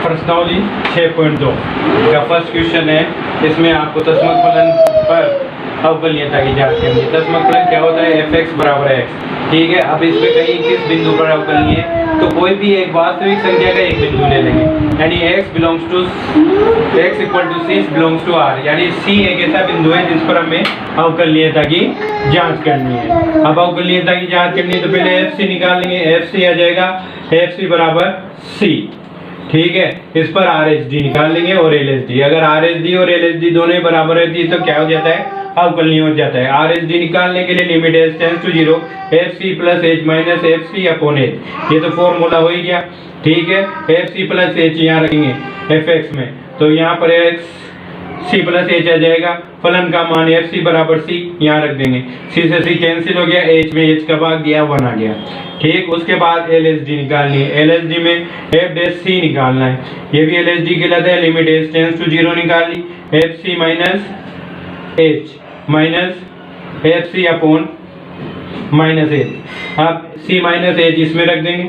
प्रश्नावली 6.2 का first question है। इसमें आपको दशमलव फलन पर अवकलनीयता की जांच करनी है। दशमलव फलन क्या होता है? f(x) बराबर x। ठीक है, अब इसमें कहीं किस बिंदु पर अवकलनीय है, तो कोई भी एक वास्तविक संख्या का एक बिंदु ले लेंगे, यानी x = c belongs to r, यानी c एक ऐसा बिंदु है जिस पर हमें अवकलनीयता की जांच करनी है। अब अवकलनीयता की जांच करनी है तो पहले fc निकाल लेंगे। fc आ जाएगा fc बराबर c। ठीक है, इस पर RHD निकाल लेंगे और LHD। अगर RHD और LHD दोनों ही बराबर रहती है तो क्या हो जाता है? अवकलनीय हो जाता है। RHD निकालने के लिए limit h tends to 0 fc plus h minus fc upon h, ये तो फॉर्मूला हो ही गया। ठीक है, fc प्लस h यहाँ रखेंगे fx में, तो यहाँ पर c प्लस h आ जाएगा। फलन का मान fc बराबर c यहाँ रख देंगे। c से c कैंसिल हो गया, h में h का भाग दिया 1 आ गया। ठीक, उसके बाद LHD निकालनी है। LHD में f' c निकालना है, ये भी LHD कहलाता है। लिमिट h टेंड्स टू 0 निकाल ली, fc minus h minus fc upon minus h। अब c माइनस h इसमें रख देंगे,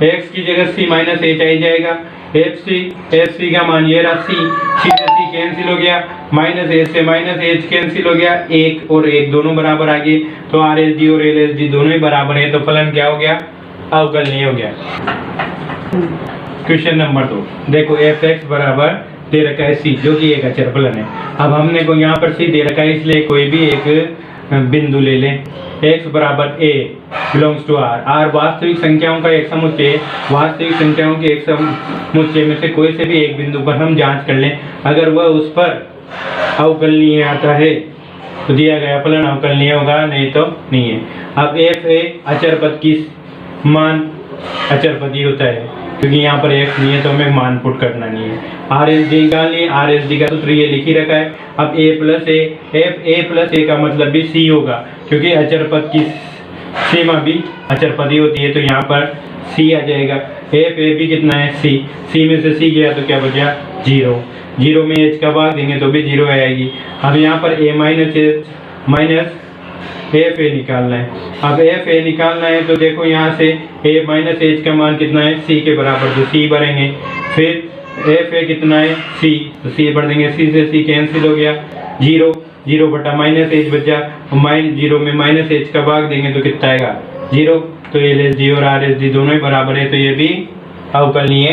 x की जगह c माइनस h आ जाएगा। fc का मान ये रहा c से c कैंसिल हो गया, माइनस h से माइनस h कैंसिल हो गया, 1 और 1 दोनों बराबर आ गए, तो RHD और LHD दोनों ही बराबर है, तो फलन क्या हो गया? अवकलनीय हो गया। क्वेश्चन नंबर 2 देखो, fx बराबर दे रखा है c, जो कि एक अचर फलन है। अब हमने को यहाँ पर c दे रखा है, इसलिए कोई भी एक बिंदु ले लें। x बराबर a belongs to r। r वास्तविक संख्याओं का एक समुच्चय है। वास्तविक संख्याओं के एक समुच्चय में से कोई से भी एक बिंदु पर हम जांच कर लें, अगर वह उस पर अवकलनीय आता है तो दिया गया फलन अवकलनीय होगा, नहीं तो नहीं है। अब f a अचर पद की मान अचर पद ही होता है, क्योंकि यहाँ पर x नहीं है तो हमें मान पुट करना नहीं है। RHD निकालनी है, RHD का सूत्र ये लिख ही रखा है। अब a plus a, f a plus a का मतलब भी c होगा, क्योंकि अचर पद की सीमा भी अचर पद ही होती है, तो यहाँ पर c आ जाएगा। f a भी कितना है? c में से c गया तो क्या बचा? 0 में h का भाग देंगे तो भी 0 आएगी। अब यहाँ पर a minus h minus F A निकालना है। अब एफ ए निकालना है तो देखो यहाँ से a माइनस एच का मान कितना है? c के बराबर, तो c भरेंगे। फिर एफ ए कितना है? c, तो c भर देंगे। c से c कैंसिल हो गया, 0 बटा माइनस एच बचा, 0 में माइनस एच का भाग देंगे तो कितना आएगा? 0। तो LHD और RHD दोनों ही बराबर है, तो ये भी अवकलनीय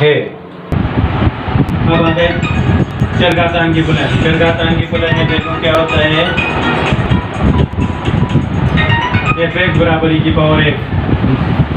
है। अब आते हैं चरघातांकी फलन। चरघातांकी फलन में देखो क्या होता है, f(x) बराबर e की पावर x।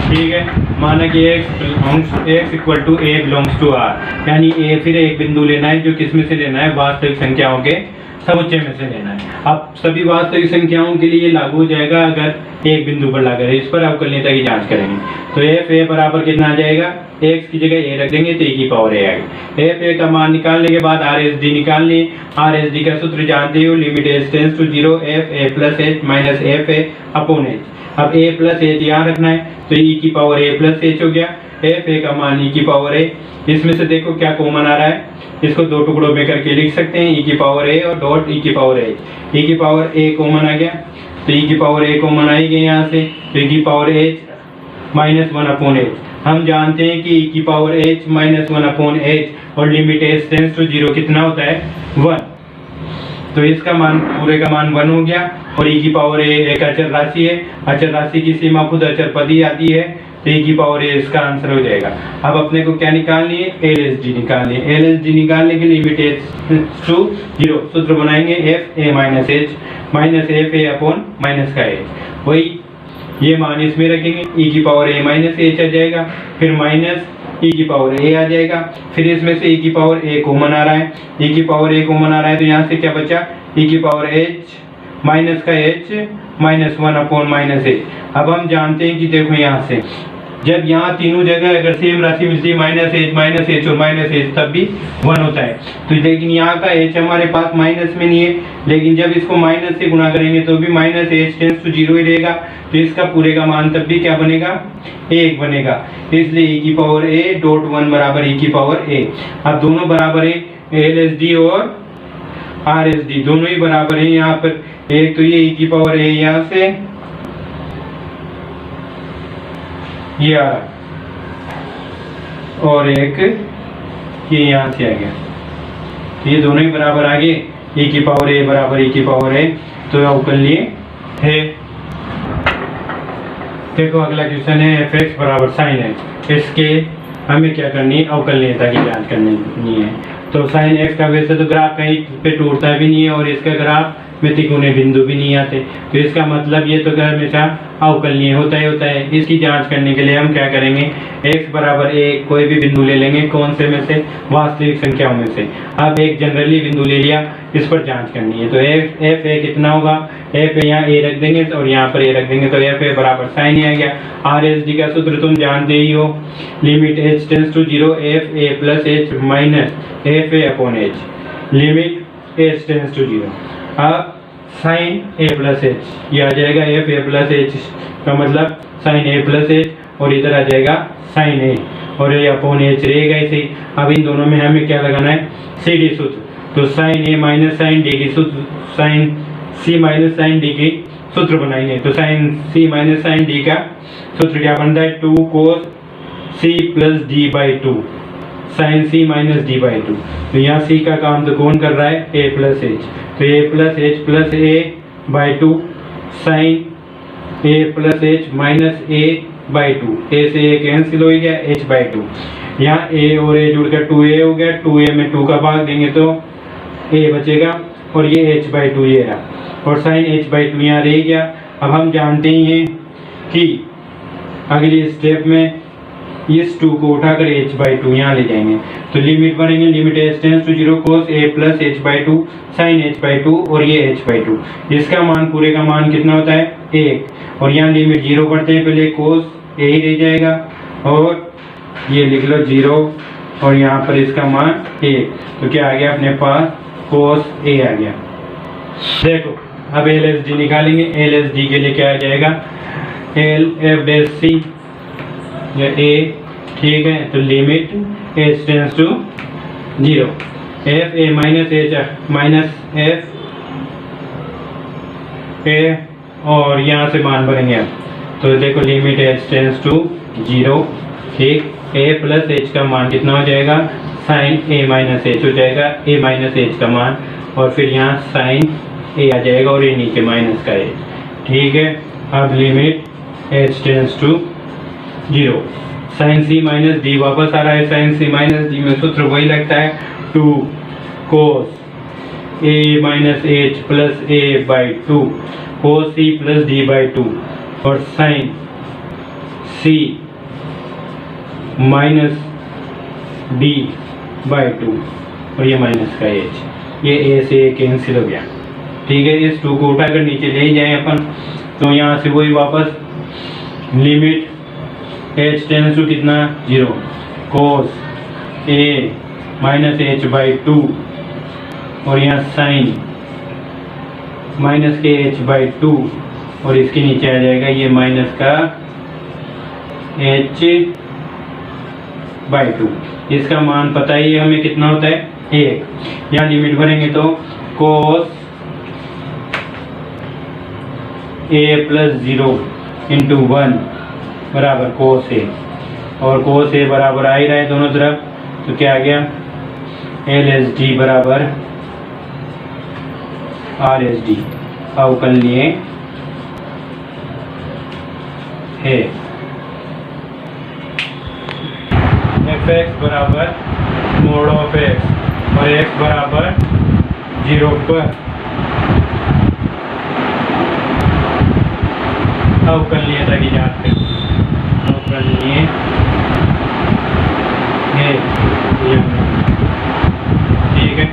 ठीक है, माना कि x equal to a belongs to r, यानी a फिर एक बिंदु लेना है, जो किस में से लेना है? वास्तविक संख्याओं के समुच्चय में से लेना है। अब सभी वास्तविक संख्याओं के लिए लागू हो जाएगा अगर एक बिंदु पर लागू है। इस पर अवकलनीयता की जांच करेंगे, तो f a बराबर कितना आ जाएगा? x की जगह a रख देंगे तो e की पावर a आएगी। f a का मान निकालने के बाद RHD निकालनी। RHD का सूत्र जानते हो, limit h tends to 0 f a plus h minus f a upon h। अब a प्लस h यहाँ रखना है, तो e की पावर a प्लस h हो गया। f a का मान e की पावर a, इसमें से देखो क्या कॉमन आ रहा है, इसको दो टुकड़ों में करके लिख सकते हैं, e की पावर a और डॉट e की पावर h। e की पावर a कॉमन आ गया, तो e की पावर a कॉमन आई गई यहाँ से, तो e की power h minus 1 upon h। हम जानते हैं कि e की power h minus 1 upon h और लिमिट h टेंड्स टू 0 कितना होता है? 1। तो इसका मान, पूरे का मान 1 हो गया, और e की पावर a एक अचर राशि है। अचर राशि की सीमा खुद अचर पद ही आती है, तो e की पावर a इसका आंसर हो जाएगा। अब अपने को क्या निकालनी है? LHD निकालनी है। LHD निकालने के लिए लिमिट h टू 0 सूत्र बनाएंगे, f a minus h minus f a upon minus का h। वही ये मान इसमें रखेंगे, e की पावर a माइनस h आ जाएगा, फिर माइनस e की पावर a आ जाएगा, फिर इसमें से e की पावर a कॉमन आ रहा है। e की पावर a कॉमन आ रहा है, तो यहाँ से क्या बचा? e की पावर h माइनस का h minus 1 upon minus h। अब हम जानते हैं कि देखो यहाँ से जब यहाँ तीनों जगह अगर सेम राशि मिलती है, माइनस h और माइनस h, तब भी 1 होता है। तो लेकिन यहाँ का h हमारे पास माइनस में नहीं है, लेकिन जब इसको माइनस से गुणा करेंगे तो भी माइनस h टेंड्स टू 0 ही रहेगा, तो इसका पूरे का मान तब भी क्या बनेगा? 1 बनेगा। इसलिए e की पावर a डॉट 1 बराबर e की पावर a। अब दोनों बराबर है, LHD और RHD दोनों ही बराबर है। यहाँ पर एक तो ये e की पावर a यहाँ से ये आ रहा, और एक ये यहाँ से आ गया, तो ये दोनों ही बराबर आ गए, e की पावर a बराबर e की पावर a, तो अवकलनीय है। देखो अगला क्वेश्चन है f(x) बराबर sin x। इसके हमें क्या करनी है, अवकलनीयता की जांच करनी है। तो sin x का वैसे तो ग्राफ कहीं पे टूटता भी नहीं है और इसका ग्राफ में तिकोने बिंदु भी नहीं आते, तो इसका मतलब ये तो हमेशा अवकलनीय होता है। इसकी जांच करने के लिए हम क्या करेंगे, x बराबर a कोई भी बिंदु ले लेंगे, कौन से में से, वास्तविक संख्याओं में से। अब एक जनरली बिंदु ले लिया, इस पर जांच करनी है। तो f a कितना होगा, f यहाँ a रख देंगे और यहाँ पर a रख देंगे, तो f a बराबर sin a आ गया। RSD का सूत्र तुम जानते ही हो, limit h tends to 0 f a plus h minus f a upon h, limit h tends to 0। अब sin a प्लस h ये आ जाएगा, f a प्लस h का मतलब sin a प्लस h, और इधर आ जाएगा sin a और ये अपॉन h रहेगा ऐसे ही। अब इन दोनों में हमें क्या लगाना है, CD सूत्र। तो sin a minus sin d की सूत्र, sin c minus sin d की सूत्र बनाएंगे। तो sin c minus sin d का सूत्र क्या बनता है, 2 cos c plus d by 2, sin c minus d by 2। तो यहाँ c का काम तो कौन कर रहा है, a प्लस h, तो a plus h plus a by 2 sin a plus h minus a by 2, a से a कैंसिल हो गया, h बाई 2। यहाँ a और a जुड़कर 2a हो गया, 2a में 2 का भाग देंगे तो a बचेगा, और ये h बाई 2 ये रहा, और sin h बाई 2 यहाँ रह गया। अब हम जानते ही हैं कि अगली स्टेप में इस 2 को उठाकर h बाई 2 यहाँ ले जाएंगे, तो लिमिट बनेंगे, limit h tends to 0 cos a plus h by 2 sin h by 2, और ये h बाई 2, इसका मान, पूरे का मान कितना होता है, 1, और यहाँ लिमिट 0 पढ़ते हैं पहले, cos a ही रह जाएगा, और ये लिख लो 0, और यहाँ पर इसका मान 1, तो क्या आ गया अपने पास, cos a आ गया। देखो अब LSD निकालेंगे, LSD के लिए क्या आ जाएगा, L f डैश c या a, ठीक है, तो limit h tends to 0 f a minus h minus f a, और यहाँ से मान भरेंगे अब, तो देखो लिमिट h टेंड्स टू 0, ठीक, a प्लस h का मान कितना हो जाएगा, sin a माइनस h हो जाएगा, a माइनस h का मान, और फिर यहाँ sin a आ जाएगा, और ये नीचे माइनस का h, ठीक है। अब limit h tends to 0, sin c minus d वापस आ रहा है, sin c माइनस d में सूत्र वही लगता है, 2 cos a minus h plus a by 2 cos c plus d by 2, और sin c minus d by 2, और ये माइनस का h, ये a से a कैंसिल हो गया, ठीक है। इस 2 को उठाकर नीचे ले ही जाए अपन, तो यहाँ से वही वापस लिमिट h टेंड्स टू कितना, 0 cos a minus h by 2, और यहाँ sin माइनस के h बाई 2, और इसके नीचे आ जाएगा ये माइनस का h बाई 2। इसका मान पता ही है हमें कितना होता है, 1। यहाँ लिमिट भरेंगे तो cos a प्लस 0 इंटू 1 बराबर cos a, और cos a बराबर आ ही रहा है दोनों तरफ, तो क्या आ गया, LSD बराबर RSD, अवकलनीय है। fx बराबर मोड ऑफ x, और x बराबर 0 पर अवकलनीयता की जांच करें, अवकलनीय है, ठीक है।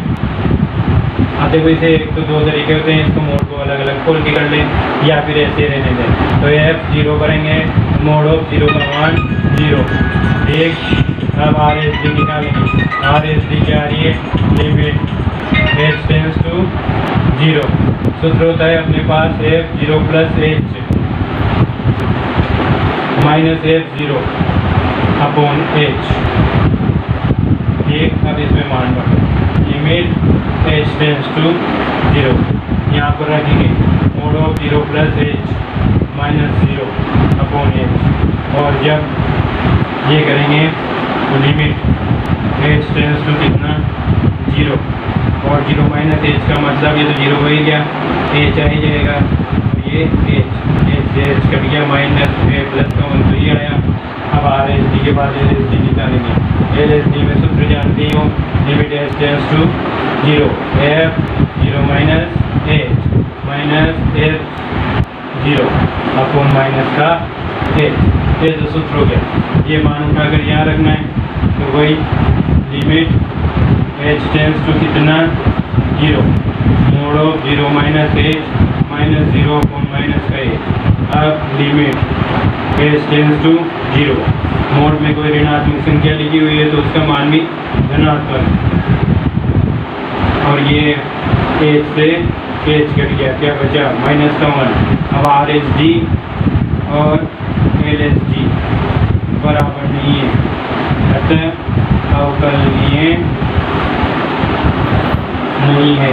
आते हुए से एक तो 2 तरीके होते हैं, इसको मोड को अलग अलग खोल के कर लें या फिर ऐसे रहने दें। तो f0 करेंगे, मोड ऑफ 0 का मान 0, ठीक। अब RSD निकालेंगे, RSD क्या आ रही है, लिमिट h टेंड्स टू 0, सूत्र होता है अपने पास f0 plus h minus f0 upon h, ठीक। अब इसमें मान बढ़ो, लिमिट h टेंड्स टू 0, यहाँ पर रखेंगे mode of 0 plus h minus 0, upon H. और जब ये करेंगे तो लिमिट एच टेंस टू कितना 0 और 0 माइनस एच का मतलब ये तो 0 हो ही गया, एच आ ही जाएगा, तो ये एच कट गया, माइनस ए प्लस का 1 तो ये आया। अब आर एच डी के बाद एल एच डी निकालेंगे। एल एच डी में सूत्र जानती हूँ, limit H tends to 0 F 0 minus H minus H 0 upon minus का एच। ये जो सूत्र हो गया, ये मान उठाकर यहाँ रखना है, तो वही लिमिट एच टेंस टू कितना 0 मोड़ो 0 minus H minus 0 upon minus का एच। अब limit H tends to 0, mod में कोई ऋणात्मक संख्या लिखी हुई है तो उसका मान भी धनात्मक, और ये एच से एच कट गया, क्या बचा माइनस का 1। अब आर एच डी और एल एच डी बराबर नहीं है, अतः अवकलनीय नहीं है।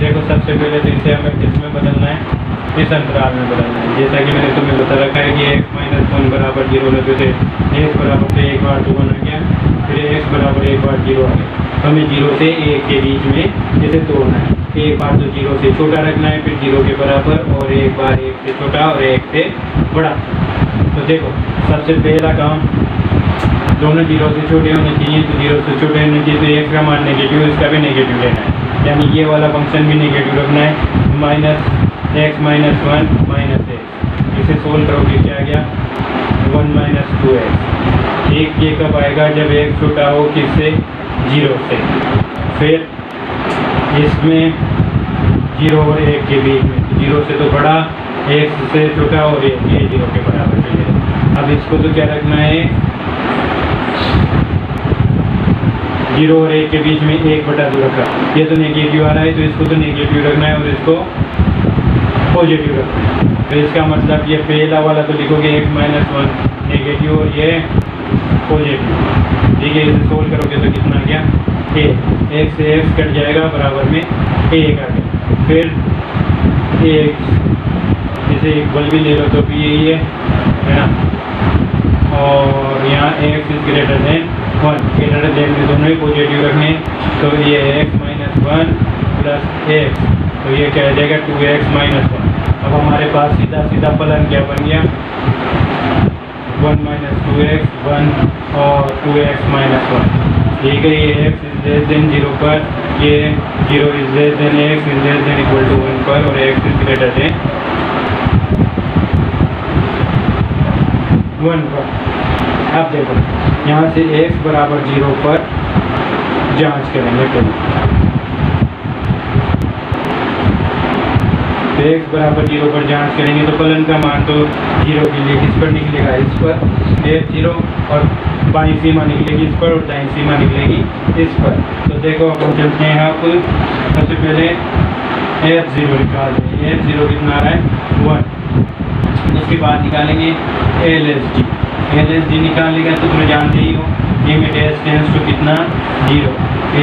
देखो सबसे पहले तो इसे हमें किसमें बदलना है, इस अंतराल में बदलना है। जैसा कि मैंने तुम्हें बता रखा है कि x माइनस 1 बराबर 0 लगे थे, x बराबर से एक बार 2 बन गया, फिर x बराबर एक बार 0 आ गया। हमें 0 से 1 के बीच में इसे तोड़ना है, एक बार तो 0 से छोटा रखना है, फिर 0 के बराबर, और एक बार 1 से छोटा और 1 से बड़ा। तो देखो सबसे पहला काम, दोनों 0 से छोटे होने चाहिए, तो 0 से छोटे होने चाहिए तो x का मान नेगेटिव, इसका भी नेगेटिव लेना है, यानी ये वाला फंक्शन भी नेगेटिव रखना है। Minus x minus 1 minus x, इसे सोल्व करोगे क्या आ गया 1 माइनस 2x। एक ये कब आएगा, जब x छोटा हो किससे 0 से, फिर इसमें 0 और 1 के बीच में, 0 से तो बड़ा, 1 से छोटा और 1 ये 0 के बराबर चाहिए। अब इसको तो क्या रखना है, 0 और 1 के बीच में 1/2 रखा, ये तो नेगेटिव आ रहा है तो इसको तो नेगेटिव रखना है और इसको पॉजिटिव रखना है। तो इसका मतलब ये पहला वाला तो लिखोगे x माइनस 1 नेगेटिव और ये पॉजिटिव, ठीक है। इसे सोल्व करोगे तो कितना आ गया a, 1 से x कट जाएगा, बराबर में a आ गया। फिर x, इसे एक बल भी ले लो तो भी यही है ना, और यहाँ x is greater than 1, greater than में दोनों ही पॉजिटिव रखने, तो ये x माइनस 1 प्लस x, तो ये क्या हो जाएगा 2x माइनस 1। अब हमारे पास सीधा सीधा फलन क्या बन गया 1 माइनस 2x 1 और 2x माइनस 1, ठीक है। ये x इज लेस देन 0 पर, ये 0 is less than x is less than equal to 1 पर, और x इज ग्रेटर देन 1 पर। अब देखो यहाँ से x बराबर 0 पर जांच करेंगे पहले, तो x बराबर 0 पर जांच करेंगे तो फलन का मान तो 0 के लिए किस पर निकलेगा, इस पर f0, और बाईं सीमा निकलेगी इस पर और दाईं सीमा निकलेगी इस पर। तो देखो अब हम चलते हैं, आप सबसे पहले f0 निकाल देंगे, f0 कितना आ रहा है 1, उसके बाद निकालेंगे LSD, LSD निकालेगा तो तुम्हें जानते ही हो, लिमिट एच टेंस टू कितना 0,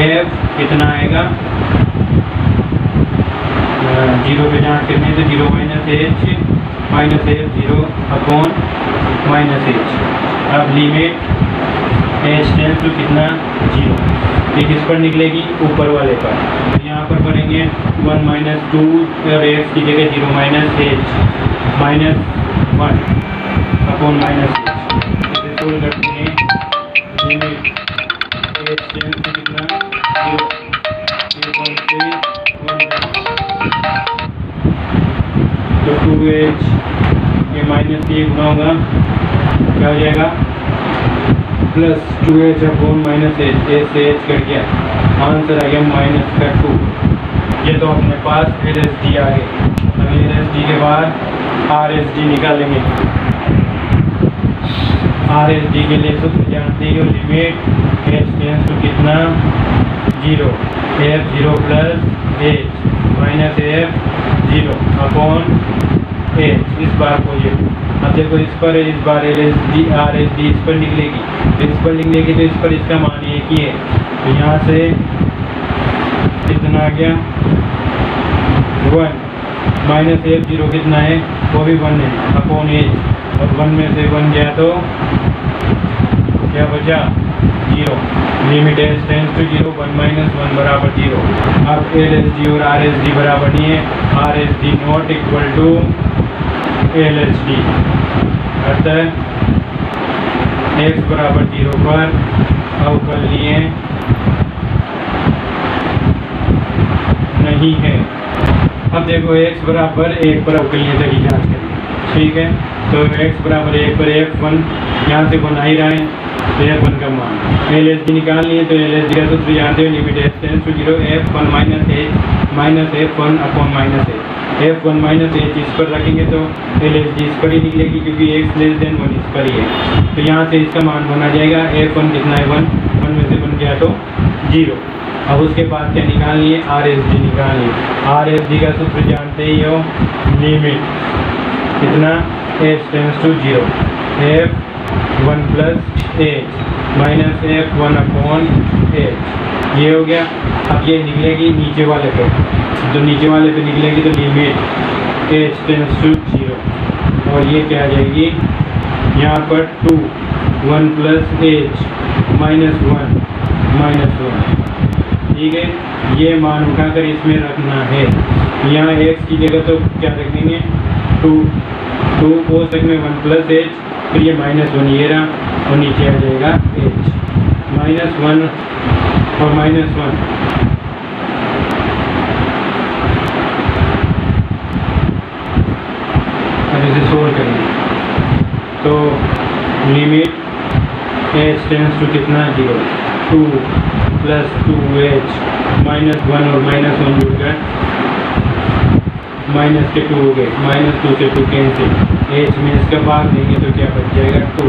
f कितना आएगा 0 पे जांच करनी है तो 0 minus H 0 upon minus H. अब लिमिट एच टेंस टू कितना 0, ये किस पर निकलेगी ऊपर वाले पर, तो यहाँ पर पढ़ेंगे 1 माइनस 2 और एक्स की जगह 0 minus H minus 1 upon minus H. इसे सोल्व करते हैं, लिमिट एच टेंस टू कितना 0 तो 2h ये माइनस ये गुना होगा, क्या हो जाएगा plus 2h upon minus H, H से एच कट गया, आंसर आ गया माइनस का 2। ये तो अपने पास LSD आ गए। अब LSD के बाद RSD निकालेंगे। RSD के लिए सूत्र जानते हो, लिमिट एच टेंस टू कितना 0 f0 plus H minus f0 upon H, इस बार पॉजिटिव। अब देखो इस पर, इस बार LSD RSD इस पर निकलेगी, इस पर निकलेगी तो इस पर इसका मान एक ही है, तो यहाँ से कितना आ गया 1 माइनस एफ जीरो कितना है, वो भी 1 है अपॉन एच, और 1 में से 1 गया तो क्या बचा 0। Limit H tends to 0, 1 minus 1 बराबर 0। अब एल एच डी और आर एच डी बराबर नहीं है, R H D not equal to L H D, अतः x बराबर 0 पर अवकलनीय नहीं है। अब देखो x बराबर 1 पर अवकलनीयता की जांच करें, ठीक है। तो x बराबर 1 पर f1 यहाँ से बना ही रहा है, तो f1 का मान एल एच डी निकाल लिए, तो एल एच डी का सूत्र जानते हो, limit H tends to 0 f1 minus H minus f1 upon minus H. f1 minus H इस पर रखेंगे तो एल एच डी इस पर ही निकलेगी, क्योंकि x लेस देन 1 इस पर ही है। तो यहाँ से इसका मान बना जाएगा f1 कितना है 1, 1 में से 1 गया तो 0। अब उसके बाद क्या निकालनी है, आर एच डी निकालनी है। आर एच डी का सूत्र जानते ही हो, लिमिट कितना H tends to 0 f1 plus H minus f1 upon H, ये हो गया। अब ये निकलेगी नीचे वाले पे, तो नीचे वाले पे निकलेगी तो लिमिट एच टेंस टू 0, और ये क्या आ जाएगी यहाँ पर 2 1 प्लस एच माइनस 1, ठीक है। ये मान उठाकर इसमें रखना है, यहाँ x की जगह तो क्या रख देंगे 2 कोष्ठक में 1 प्लस एच, फिर ये माइनस 1 ये रहा, और नीचे आ जाएगा एच माइनस 1 और माइनस 1। अब इसे सोल्व करेंगे तो लिमिट एच टेंस टू कितना 0, 2 प्लस 2h माइनस 1 और माइनस 1 जुड़कर माइनस के 2 हो गए, माइनस 2 से 2 कैंसिल, एच में इसका भाग देंगे तो क्या बच जाएगा 2,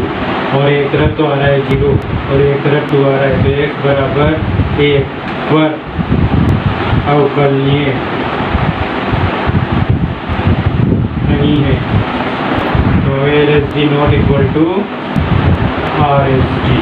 और एक तरफ तो आ रहा है 0 और एक तरफ 2 आ रहा है, तो x बराबर 1 पर अवकलनीय नहीं है। तो L H D not equal to R H D.